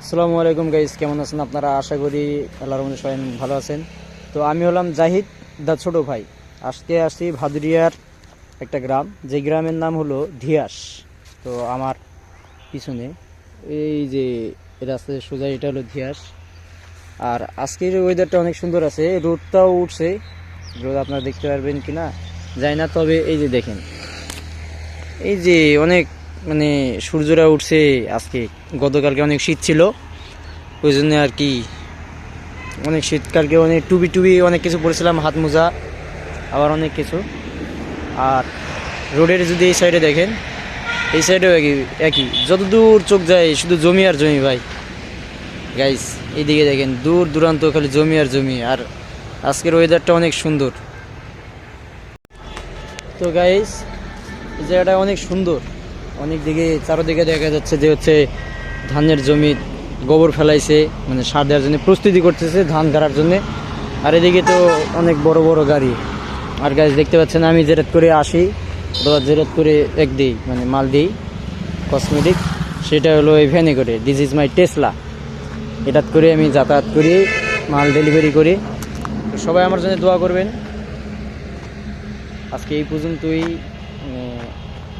আসসালামু আলাইকুম গাইস, কেমন আছেন আপনারা? আশা করি আল্লাহর রহমতে সবাই ভালো আছেন। তো আমি হলাম জাহিদ, দা ছোট ভাই। আজকে আসছি ভাদুরিয়ার একটা গ্রাম, যে গ্রামের নাম হলো ধিয়াস। তো আমার পিছনে এই যে রাস্তায় সোজা, এটা হলো ধিয়াস। আর আজকের ওয়েদারটা অনেক সুন্দর আছে, রোদটাও উঠছে। রোদ আপনারা দেখতে পারবেন কিনা জানি না, তবে এই যে দেখেন, এই যে অনেক মানে সূর্যরা উঠছে আজকে। গতকালকে অনেক শীত ছিল, ওই জন্য আর কি অনেক শীতকালকে অনেক টুপি টুপি অনেক কিছু পরেছিলাম, হাত মোজা আবার অনেক কিছু। আর রোডের যদি এই সাইডে দেখেন, এই সাইডেও একই একই, যত দূর চোখ যায় শুধু জমি আর জমি ভাই। গাইস এইদিকে দেখেন, দূর দূরান্ত খালি জমি আর জমি। আর আজকের ওয়েদারটা অনেক সুন্দর। তো গাইস এই জায়গাটা অনেক সুন্দর, অনেক দিকে চারোদিকে দেখা যাচ্ছে যে হচ্ছে ধানের জমি, গোবর ফেলাইছে, মানে সার দেওয়ার জন্য প্রস্তুতি করতেছে ধান গাড়ার জন্য। আর এদিকে তো অনেক বড় বড় গাড়ি। আর গাছ দেখতে পাচ্ছেন, আমি জেরাত করে আসি অথবা জেরাত করে এক দিই, মানে মাল দিই কসমেটিক, সেটা হলো এই ভ্যানে করে। This is my Tesla. এটাত করে আমি যাতায়াত করি, মাল ডেলিভারি করি। তো সবাই আমার জন্য দোয়া করবেন। আজকে এই পর্যন্তই,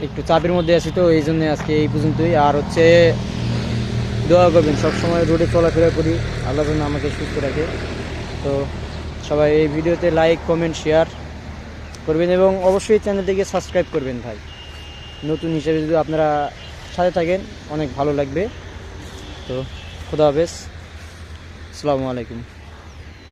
একটু চাপের মধ্যে আছি তো এই জন্য আজকে এই পর্যন্তই। আর হচ্ছে দোয়া করবেন, সবসময় রোডে চলাফেরা করি, আল্লাহ যেন আমাকে সুস্থ রাখে। তো সবাই এই ভিডিওতে লাইক, কমেন্ট, শেয়ার করবেন এবং অবশ্যই চ্যানেলটিকে সাবস্ক্রাইব করবেন ভাই। নতুন হিসেবে যদি আপনারা সাথে থাকেন অনেক ভালো লাগবে। তো খোদা হাফেজ, আসসালামু আলাইকুম।